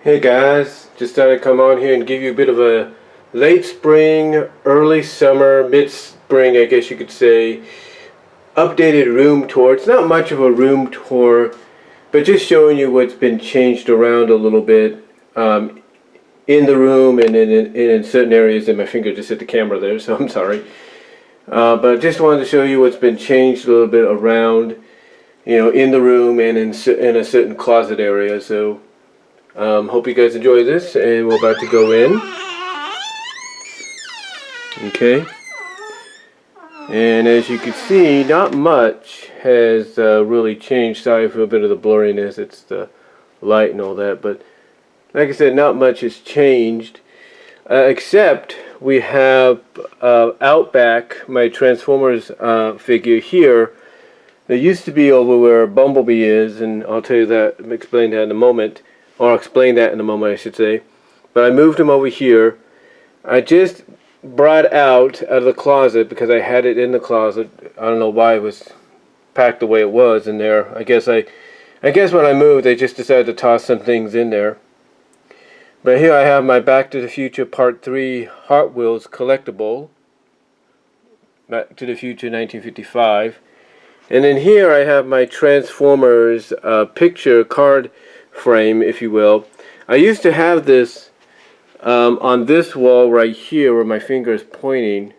Hey guys, just thought I'd come on here and give you a bit of a late spring, early summer, mid-spring I guess you could say, updated room tour. It's not much of a room tour, but just showing you what's been changed around a little bit in the room and in certain areas. And my finger just hit the camera there, so I'm sorry. But I just wanted to show you what's been changed a little bit around, in the room and in a certain closet area. So hope you guys enjoy this, and we're about to go in. Okay. And as you can see, not much has really changed. Sorry for a bit of the blurriness, it's the light and all that. But like I said, not much has changed. Except we have out back my Transformers figure here. There used to be over where Bumblebee is, and I'll tell you that, explain that in a moment. Or explain that in a moment, I should say. But I moved him over here. I just brought out of the closet because I had it in the closet. I don't know why it was packed the way it was in there. I guess when I moved, I just decided to toss some things in there. But here I have my Back to the Future Part 3 Hot Wheels collectible. Back to the Future 1955. And then here I have my Transformers picture card frame, if you will. I used to have this on this wall right here where my finger is pointing,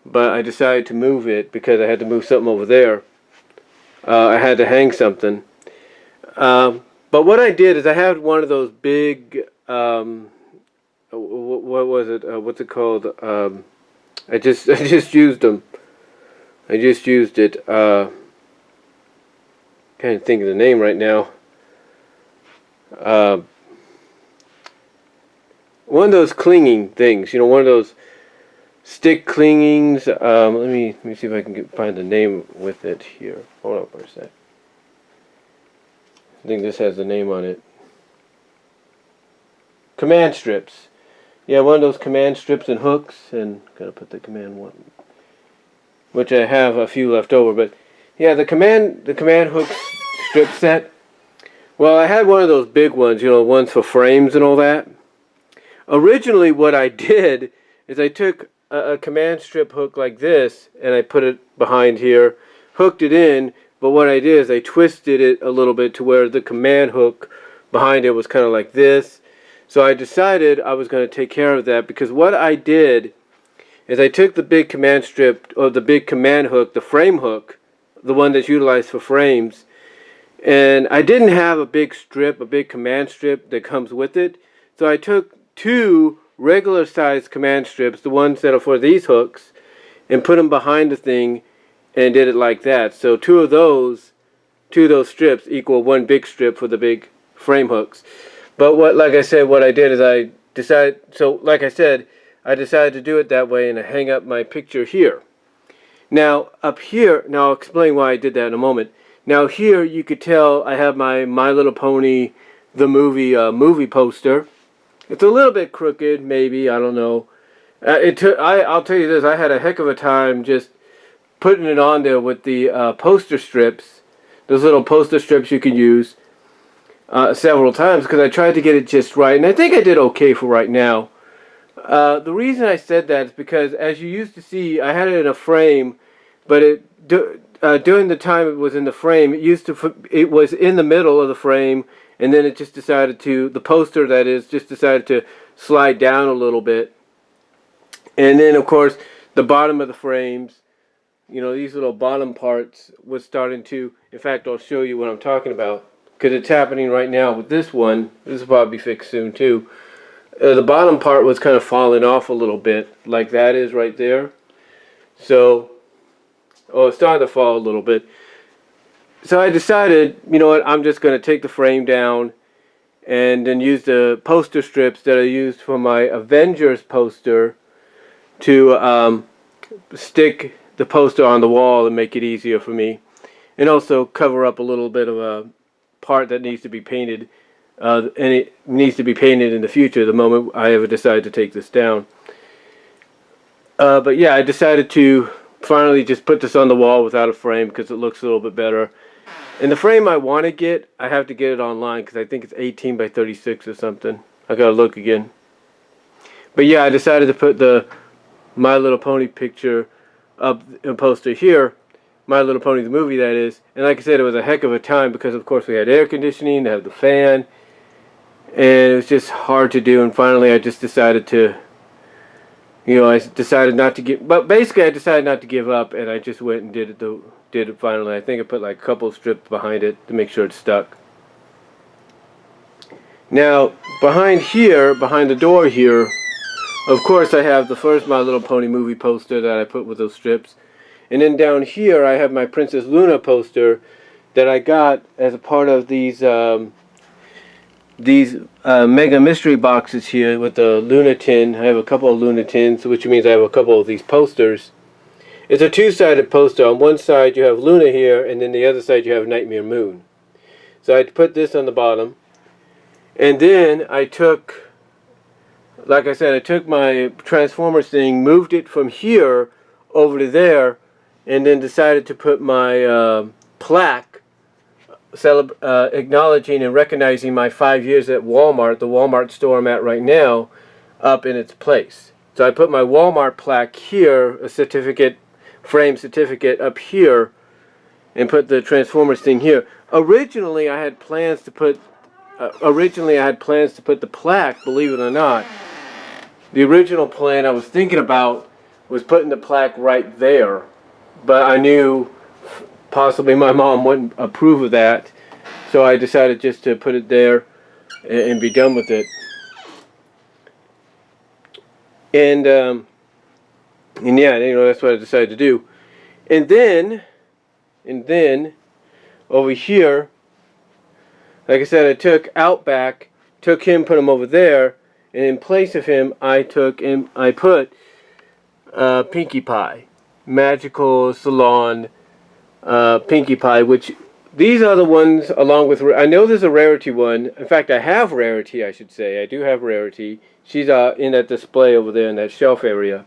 but I decided to move it because I had to move something over there. I had to hang something. But what I did is I had one of those big, what was it? What's it called? I just used them. I just used it. Can't think of the name right now. One of those clinging things, one of those stick clingings. Let me see if I can find the name with it here. Hold on for a sec. I think this has the name on it. Command strips. Yeah, one of those command strips and hooks, and gotta put the command one, which I have a few left over. But yeah, the command hook strip set. Well, I had one of those big ones, ones for frames and all that. Originally, what I did is I took a command strip hook like this, and I put it behind here, hooked it in, but what I did is I twisted it a little bit to where the command hook behind it was kind of like this. So I decided I was going to take care of that, because what I did is I took the big command strip, or the big command hook, the frame hook, the one that's utilized for frames, and I didn't have a big command strip that comes with it. So I took two regular sized command strips, the ones that are for these hooks, and put them behind the thing and did it like that. So two of those strips equal one big strip for the big frame hooks. But like I said, what I did is I decided to do it that way, and I hang up my picture here. Now up here, I'll explain why I did that in a moment. Now here you could tell I have my My Little Pony the movie poster. It's a little bit crooked, maybe, I don't know. I'll tell you this, I had a heck of a time just putting it on there with the poster strips, those little poster strips you can use several times, because I tried to get it just right, and I think I did okay for right now. The reason I said that is because, as you used to see, I had it in a frame, but during the time it was in the frame, it was in the middle of the frame, and then it just decided the poster that is, just decided to slide down a little bit. And then of course the bottom of the frames, these little bottom parts was starting to, in fact I'll show you what I'm talking about, because it's happening right now with this one. This will probably be fixed soon too. The bottom part was kind of falling off a little bit, like that is right there. So it's starting to fall a little bit. So I decided, I'm just going to take the frame down and then use the poster strips that I used for my Avengers poster to stick the poster on the wall and make it easier for me. And also cover up a little bit of a part that needs to be painted. And it needs to be painted in the future, the moment I ever decide to take this down. But yeah, I decided to finally just put this on the wall without a frame because it looks a little bit better. And the frame I want to get, I have to get it online because I think it's 18 by 36 or something. I gotta look again. But yeah, I decided to put the My Little Pony picture up and poster here. My Little Pony, the movie, that is. And like I said, it was a heck of a time because, of course, we had air conditioning, they had the fan, and it was just hard to do. And finally, I just decided to, I decided not to give. But basically, I decided not to give up, and I just went and did it finally. I think I put like a couple strips behind it to make sure it stuck. Now, behind the door here, of course, I have the first My Little Pony movie poster that I put with those strips. And then down here, I have my Princess Luna poster that I got as a part of these Mega Mystery boxes here with the Luna tin. I have a couple of Luna tins, which means I have a couple of these posters. It's a two-sided poster. On one side, you have Luna here, and then the other side, you have Nightmare Moon. So I put this on the bottom. And then I took, like I said, I took my Transformers thing, moved it from here over to there, and then decided to put my plaque acknowledging and recognizing my 5 years at Walmart, the Walmart store I'm at right now, up in its place. So I put my Walmart plaque here, a certificate, frame certificate up here, and put the Transformers thing here. Originally, I had plans to put the plaque, believe it or not. The original plan I was thinking about was putting the plaque right there, but I knew possibly my mom wouldn't approve of that, so I decided just to put it there and be done with it. And yeah, that's what I decided to do. And then over here, like I said, I took Outback, took him, put him over there, and in place of him, I put Pinkie Pie, Magical Salon Pinkie Pie, which these are the ones along with, I know there's a Rarity one. In fact, I have Rarity, I should say. I do have Rarity. She's in that display over there in that shelf area.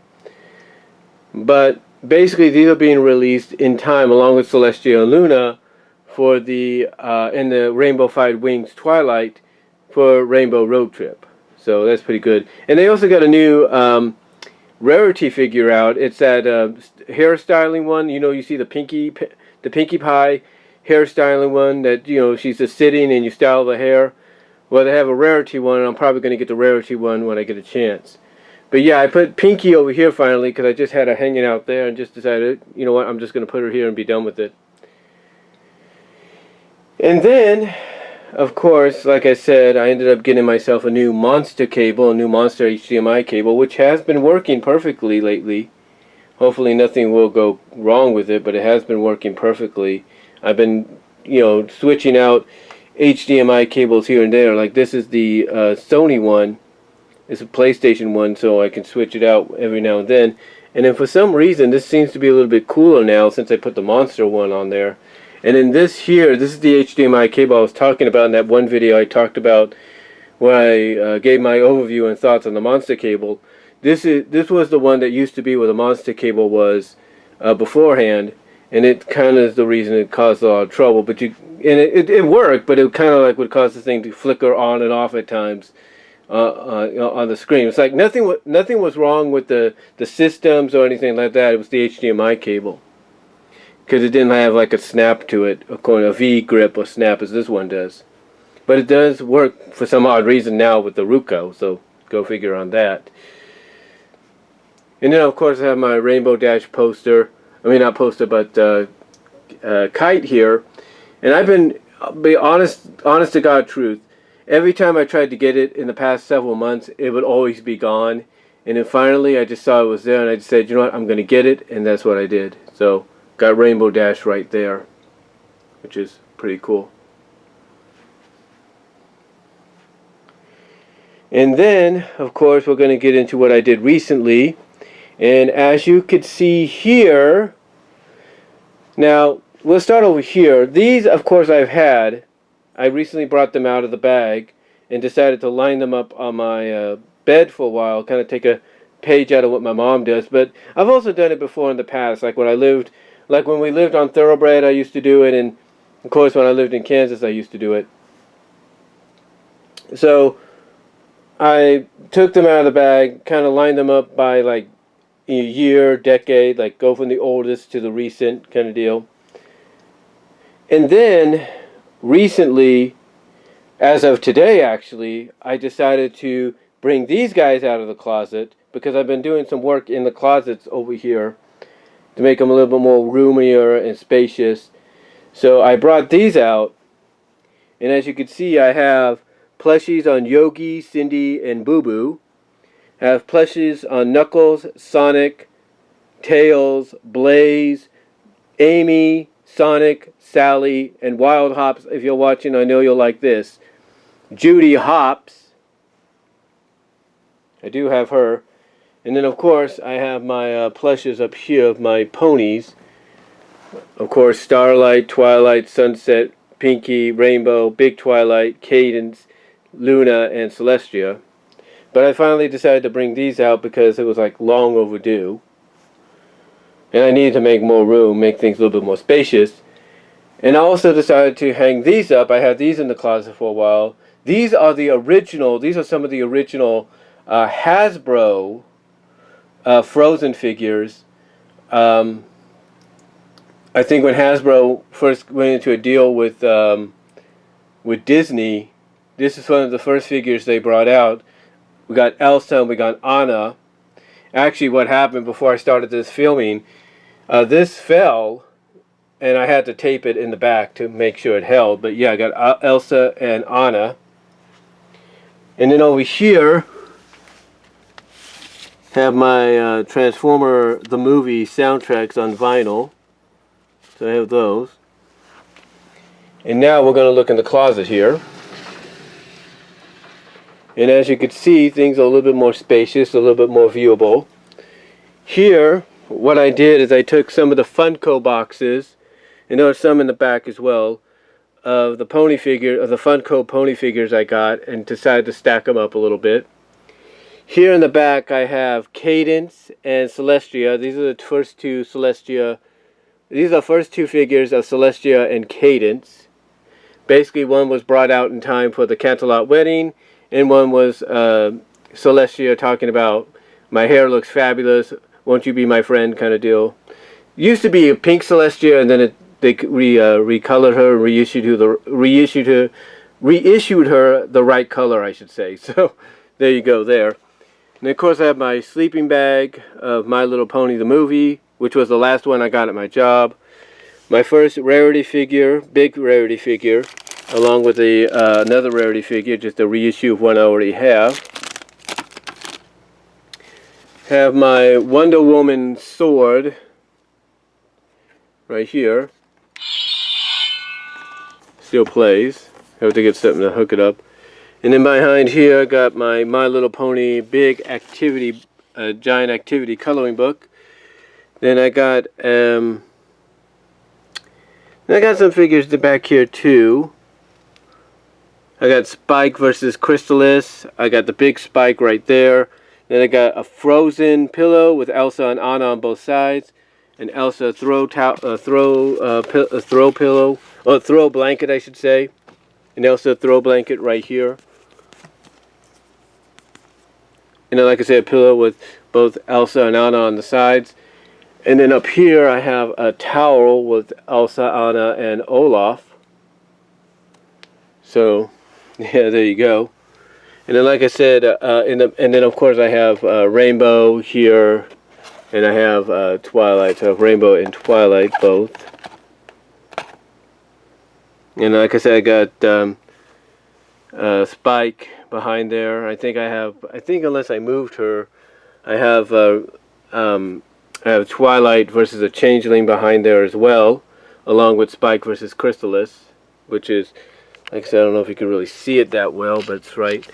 But basically, these are being released in time along with Celestia and Luna for the in the Rainbow Five Wings Twilight for Rainbow Road Trip. So that's pretty good. And they also got a new Rarity figure out. It's that hairstyling one. You see the Pinkie Pie hairstyling one that she's just sitting and you style the hair. Well, they have a Rarity one, and I'm probably going to get the Rarity one when I get a chance. But yeah, I put Pinkie over here finally because I just had her hanging out there and just decided, you know what, I'm just going to put her here and be done with it. And then, of course, like I said, I ended up getting myself a new Monster cable, a new Monster HDMI cable, which has been working perfectly lately. Hopefully nothing will go wrong with it, but it has been working perfectly. I've been, switching out HDMI cables here and there. Like this is the Sony one. It's a PlayStation one, so I can switch it out every now and then. And then for some reason, this seems to be a little bit cooler now since I put the Monster one on there. And then this is the HDMI cable I was talking about in that one video I talked about where I gave my overview and thoughts on the Monster cable. This was the one that used to be where the Monster cable was beforehand, and it kind of is the reason it caused a lot of trouble. But it worked, but it kind of like would cause the thing to flicker on and off at times on the screen. It's like nothing was wrong with the systems or anything like that. It was the HDMI cable. Because it didn't have like a snap to it, a V grip or snap as this one does. But it does work for some odd reason now with the Ruco, so go figure on that. And then of course I have my Rainbow Dash poster, I mean not poster but kite here. And I've been, I'll be honest to God truth, every time I tried to get it in the past several months, it would always be gone. And then finally I just saw it was there and I just said, you know what, I'm going to get it, and that's what I did. So got Rainbow Dash right there, which is pretty cool. And then, of course, we're going to get into what I did recently. And as you could see here, now, we'll start over here. These, of course, I recently brought them out of the bag and decided to line them up on my bed for a while, kind of take a page out of what my mom does. But I've also done it before in the past, like when we lived on Thoroughbred, I used to do it, and Of course, when I lived in Kansas, I used to do it. So I took them out of the bag, kind of lined them up by like a year, decade, like go from the oldest to the recent kind of deal. And then recently, as of today actually, I decided to bring these guys out of the closet because I've been doing some work in the closets over here to make them a little bit more roomier and spacious. So I brought these out, and as you can see, I have plushies on Yogi, Cindy, and Boo Boo. I have plushies on Knuckles, Sonic, Tails, Blaze, Amy, Sonic, Sally, and Wild Hops. If you're watching, I know you'll like this. Judy Hops. I do have her. And then, of course, I have my plushes up here of my ponies. Of course, Starlight, Twilight, Sunset, Pinky, Rainbow, Big Twilight, Cadence, Luna, and Celestia. But I finally decided to bring these out because it was like long overdue. And I needed to make more room, make things a little bit more spacious. And I also decided to hang these up. I had these in the closet for a while. These are the original, these are some of the original Hasbro Frozen figures. I think when Hasbro first went into a deal with Disney, this is one of the first figures they brought out. We got Elsa and we got Anna. Actually, what happened before I started this filming, this fell, and I had to tape it in the back to make sure it held. But yeah, I got Elsa and Anna. And then over here, have my Transformer the movie soundtracks on vinyl. So I have those. And now we're going to look in the closet here. And as you can see, things are a little bit more spacious, a little bit more viewable. Here, what I did is I took some of the Funko boxes, and there are some in the back as well, of the pony figure, of the Funko pony figures I got, and decided to stack them up a little bit. Here in the back, I have Cadence and Celestia. These are the first two Celestia. These are the first two figures of Celestia and Cadence. Basically, one was brought out in time for the Canterlot wedding, and one was Celestia talking about, my hair looks fabulous, won't you be my friend kind of deal. Used to be a pink Celestia, and then they recolored her, reissued her the right color, I should say. So there you go there. And of course I have my sleeping bag of My Little Pony the movie, which was the last one I got at my job. My first rarity figure, big rarity figure, along with another rarity figure, just a reissue of one I already have. Have my Wonder Woman sword right here. Still plays. Have to get something to hook it up. And then behind here I got my Little Pony big activity, giant activity coloring book. Then I got some figures back here too. I got Spike versus Crystalis. I got the big Spike right there. Then I got a Frozen pillow with Elsa and Anna on both sides. An Elsa throw pillow, or throw blanket, I should say. An Elsa throw blanket right here. And then, like I said, a pillow with both Elsa and Anna on the sides. And then up here, I have a towel with Elsa, Anna, and Olaf. So, yeah, there you go. And then, like I said, and then of course I have Rainbow here, and I have Twilight. So I have Rainbow and Twilight both. And like I said, I got Spike behind there. I think unless I moved her, I have Twilight versus a Changeling behind there as well, along with Spike versus Crystalis, which is, like I said, I don't know if you can really see it that well, but it's right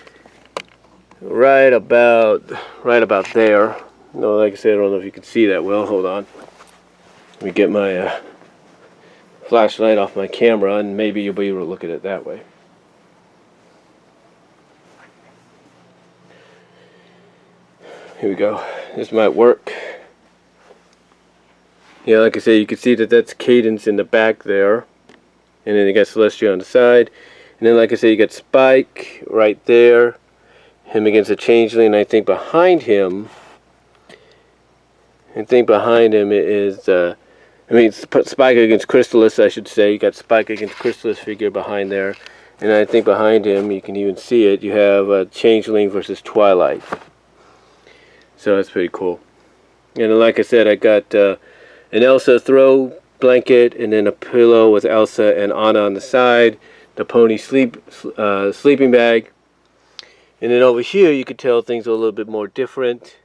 about there. No, like I said, I don't know if you can see that well. Hold on. Let me get my flashlight off my camera, and maybe you'll be able to look at it that way. Here we go. This might work. Yeah, like I said, you can see that that's Cadence in the back there. and then you got Celestia on the side, and then like I said, you got Spike right there, him against a Changeling. I think behind him is Spike against Chrysalis, I should say. You got Spike against Chrysalis figure behind there, and I think behind him, you can even see it, you have Changeling versus Twilight. So that's pretty cool. And then, like I said, I got an Elsa throw blanket, and then a pillow with Elsa and Anna on the side, the pony sleeping bag, and then over here you could tell things are a little bit more different.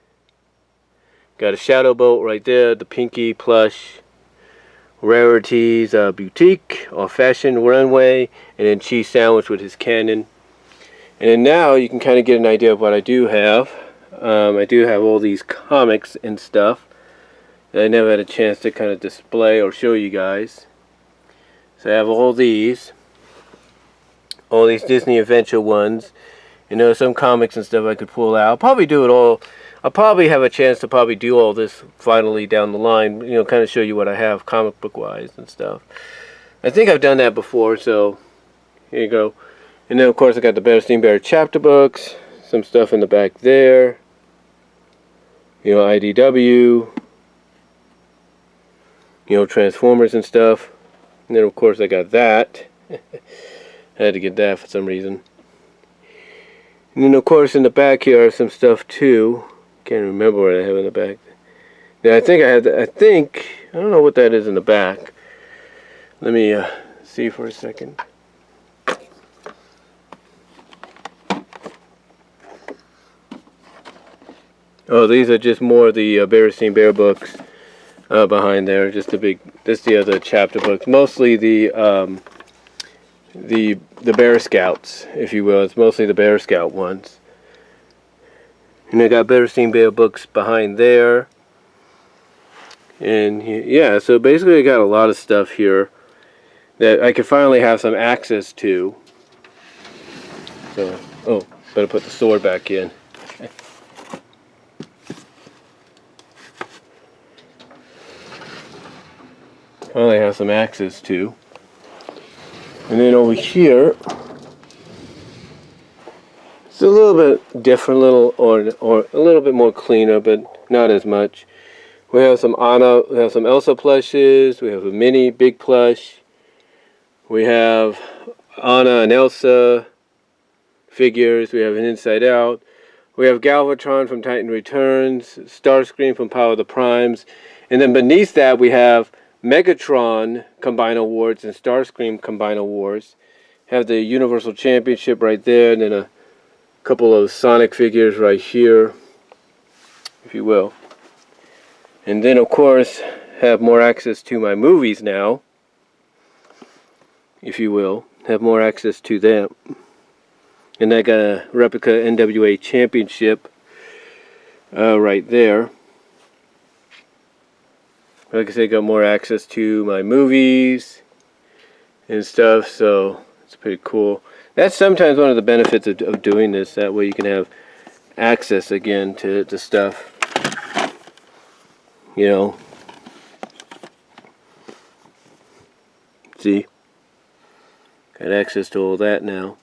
Got a shadow boat right there, the Pinky plush, Rarities boutique or fashion runway, and then cheese sandwich with his cannon. And then now you can kind of get an idea of what I do have. I do have all these comics and stuff that I never had a chance to kind of display or show you guys. So I have all these Disney Adventure ones. You know, some comics and stuff I could pull out. I'll probably do it all. I'll probably have a chance to probably do all this finally down the line. You know, kind of show you what I have comic book wise and stuff. I think I've done that before, so here you go. And then of course I got the Bear Bear chapter books. Some stuff in the back there. You know, IDW. You know, Transformers and stuff. And then of course I got that. I had to get that for some reason. And then of course in the back here are some stuff too. Can't remember what I have in the back. Yeah, I think I don't know what that is in the back. Let me see for a second. Oh, these are just more of the Bear books behind there. Just the other chapter books. Mostly the Bear Scouts, if you will. It's mostly the Bear Scout ones. And I got Bear books behind there. And yeah, so basically I got a lot of stuff here that I could finally have some access to. So, oh, better put the sword back in. Finally have some access to. And then over here, it's a little bit different, or a little bit more cleaner, but not as much. We have some Anna, we have some Elsa plushes, we have a Minnie big plush, we have Anna and Elsa figures, we have an Inside Out, we have Galvatron from Titan Returns, Starscream from Power of the Primes, and then beneath that we have Megatron Combine Awards and Starscream Combine Awards. Have the Universal Championship right there, and then a couple of Sonic figures right here, if you will. And then of course have more access to my movies now, if you will. Have more access to them. And I got a replica NWA Championship right there. Like I said, got more access to my movies and stuff, so it's pretty cool. That's sometimes one of the benefits of doing this. That way you can have access again to stuff. You know. See? Got access to all that now.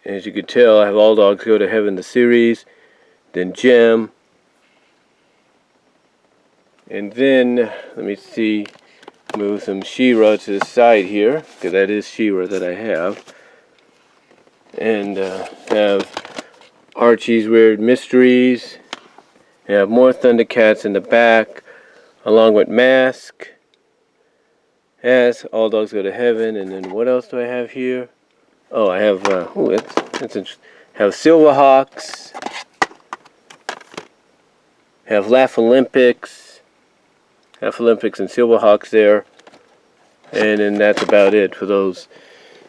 As you could tell, I have All Dogs Go to Heaven the series, then Gem, and then let me see, move some She-Ra to the side here, because that is She-Ra that I have, and have Archie's Weird Mysteries. I have more Thundercats in the back, along with Mask, as All Dogs Go to Heaven, and then what else do I have here? Oh, I have, that's interesting. Have Silverhawks. Have Laugh Olympics. Laugh Olympics and Silverhawks there. And then that's about it for those.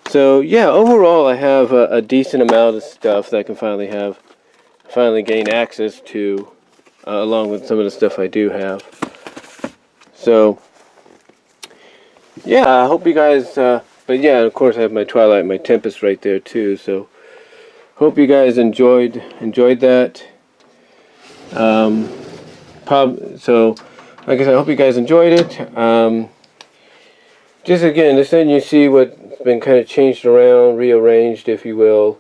So, yeah, overall I have a decent amount of stuff that I can finally gain access to, along with some of the stuff I do have. So, yeah, I hope you guys, but yeah, of course I have my Twilight and my Tempest right there too, so hope you guys enjoyed that. So, like I said, I hope you guys enjoyed it. Just again, just letting you see what's been kind of changed around, rearranged, if you will.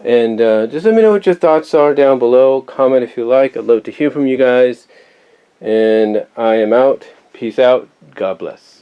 And just let me know what your thoughts are down below. Comment if you like. I'd love to hear from you guys. And I am out. Peace out. God bless.